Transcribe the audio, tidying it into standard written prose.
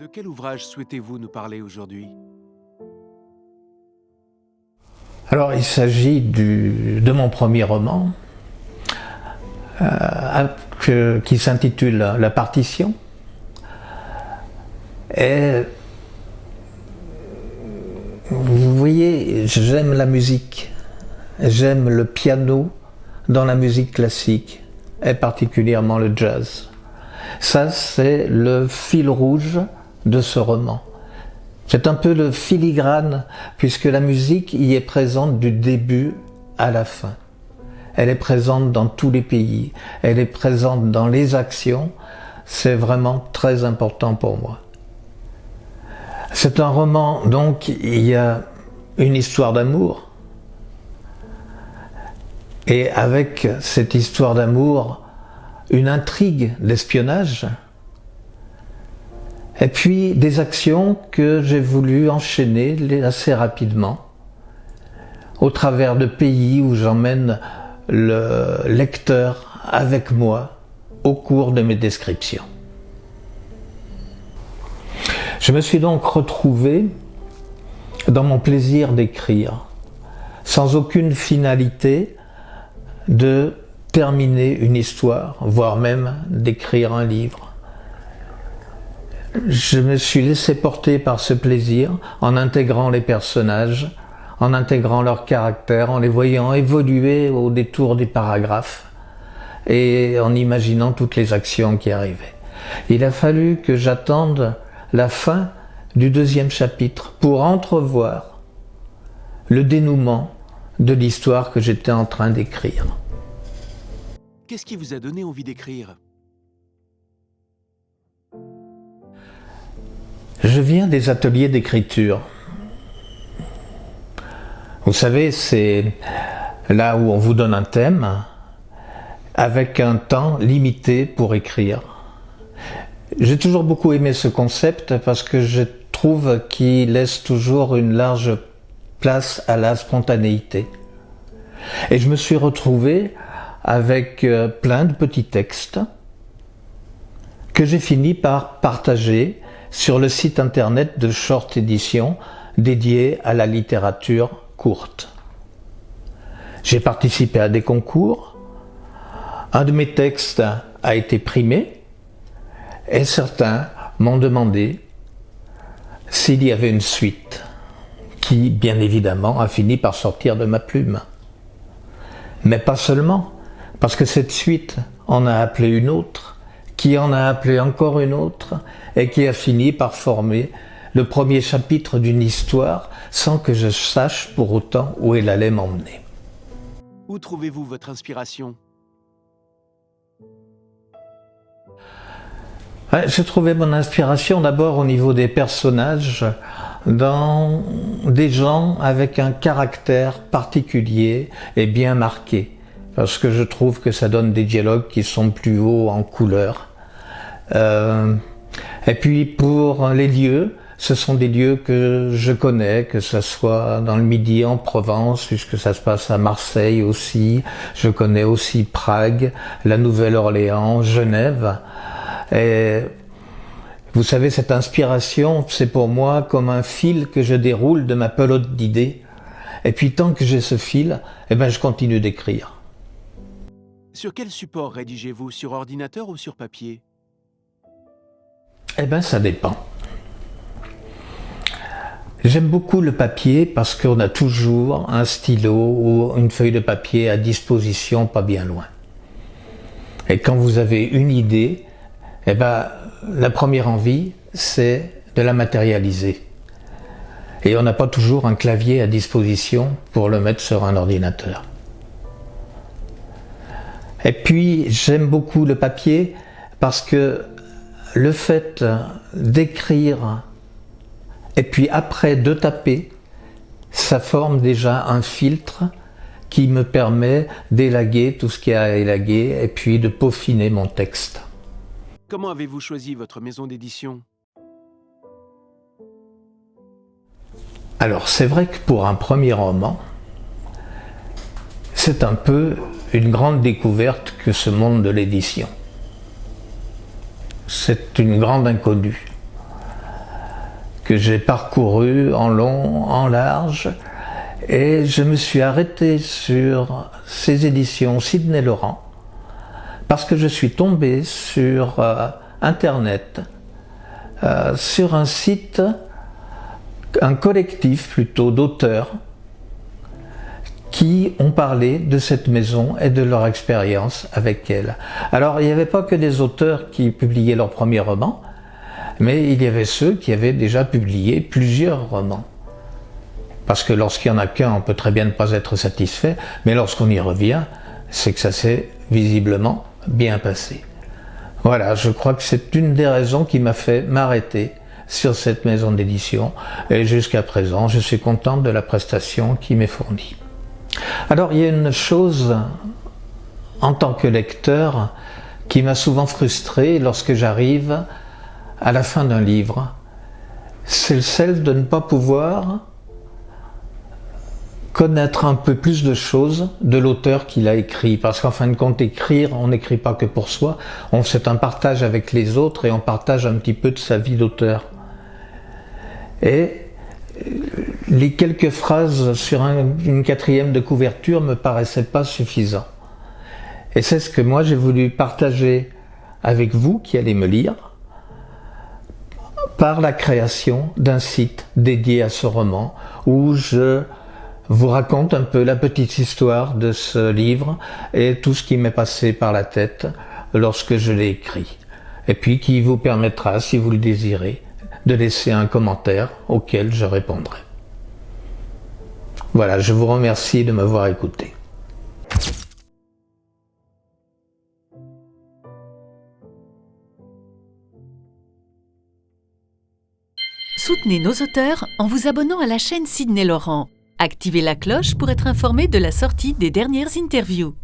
De quel ouvrage souhaitez-vous nous parler aujourd'hui? Alors, il s'agit de mon premier roman, qui s'intitule La partition. Et vous voyez, j'aime la musique, j'aime le piano dans la musique classique, et particulièrement le jazz. Ça, c'est le fil rouge de ce roman. C'est un peu le filigrane, puisque la musique y est présente du début à la fin. Elle est présente dans tous les pays, elle est présente dans les actions. C'est vraiment très important pour moi. C'est un roman, donc, il y a une histoire d'amour. Et avec cette histoire d'amour, une intrigue d'espionnage. Et puis des actions que j'ai voulu enchaîner assez rapidement, au travers de pays où j'emmène le lecteur avec moi au cours de mes descriptions. Je me suis donc retrouvé dans mon plaisir d'écrire, sans aucune finalité de terminer une histoire, voire même d'écrire un livre. Je me suis laissé porter par ce plaisir en intégrant les personnages, en intégrant leur caractère, en les voyant évoluer au détour des paragraphes et en imaginant toutes les actions qui arrivaient. Il a fallu que j'attende la fin du deuxième chapitre pour entrevoir le dénouement de l'histoire que j'étais en train d'écrire. Qu'est-ce qui vous a donné envie d'écrire? Je viens des ateliers d'écriture. Vous savez, c'est là où on vous donne un thème avec un temps limité pour écrire. J'ai toujours beaucoup aimé ce concept parce que je trouve qu'il laisse toujours une large place à la spontanéité. Et je me suis retrouvé avec plein de petits textes que j'ai fini par partager sur le site internet de Short Edition dédié à la littérature courte. J'ai participé à des concours, un de mes textes a été primé et certains m'ont demandé s'il y avait une suite qui, bien évidemment, a fini par sortir de ma plume. Mais pas seulement, parce que cette suite en a appelé une autre, qui en a appelé encore une autre, et qui a fini par former le premier chapitre d'une histoire sans que je sache pour autant où elle allait m'emmener. Où trouvez-vous votre inspiration? J'ai trouvé mon inspiration d'abord au niveau des personnages, dans des gens avec un caractère particulier et bien marqué, parce que je trouve que ça donne des dialogues qui sont plus hauts en couleur. Et puis pour les lieux, ce sont des lieux que je connais, que ce soit dans le Midi, en Provence, puisque ça se passe à Marseille aussi. Je connais aussi Prague, la Nouvelle-Orléans, Genève. Et vous savez, cette inspiration, c'est pour moi comme un fil que je déroule de ma pelote d'idées. Et puis tant que j'ai ce fil, je continue d'écrire. Sur quel support rédigez-vous? Sur ordinateur ou sur papier? Ça dépend. J'aime beaucoup le papier parce qu'on a toujours un stylo ou une feuille de papier à disposition pas bien loin. Et quand vous avez une idée, la première envie, c'est de la matérialiser. Et on n'a pas toujours un clavier à disposition pour le mettre sur un ordinateur. Et puis, j'aime beaucoup le papier parce que le fait d'écrire et puis après de taper, ça forme déjà un filtre qui me permet d'élaguer tout ce qu'il y a à élaguer et puis de peaufiner mon texte. Comment avez-vous choisi votre maison d'édition? Alors c'est vrai que pour un premier roman, c'est un peu une grande découverte que ce monde de l'édition. C'est une grande inconnue. que j'ai parcouru en long, en large, et je me suis arrêté sur ces éditions Sidney Laurent parce que je suis tombé sur Internet, sur un site, un collectif plutôt d'auteurs qui ont parlé de cette maison et de leur expérience avec elle. Alors il n'y avait pas que des auteurs qui publiaient leur premier roman, mais il y avait ceux qui avaient déjà publié plusieurs romans. Parce que lorsqu'il n'y en a qu'un, on peut très bien ne pas être satisfait, mais lorsqu'on y revient, c'est que ça s'est visiblement bien passé. Voilà, je crois que c'est une des raisons qui m'a fait m'arrêter sur cette maison d'édition, et jusqu'à présent, je suis content de la prestation qui m'est fournie. Alors, il y a une chose, en tant que lecteur, qui m'a souvent frustré lorsque j'arrive à la fin d'un livre, c'est celle de ne pas pouvoir connaître un peu plus de choses de l'auteur qui l'a écrit. Parce qu'en fin de compte, écrire, on n'écrit pas que pour soi, c'est un partage avec les autres et on partage un petit peu de sa vie d'auteur. Et les quelques phrases sur une quatrième de couverture me paraissaient pas suffisants. Et c'est ce que moi j'ai voulu partager avec vous qui allez me lire, par la création d'un site dédié à ce roman où je vous raconte un peu la petite histoire de ce livre et tout ce qui m'est passé par la tête lorsque je l'ai écrit. Et puis qui vous permettra, si vous le désirez, de laisser un commentaire auquel je répondrai. Voilà, je vous remercie de m'avoir écouté. Soutenez nos auteurs en vous abonnant à la chaîne Sidney Laurent. Activez la cloche pour être informé de la sortie des dernières interviews.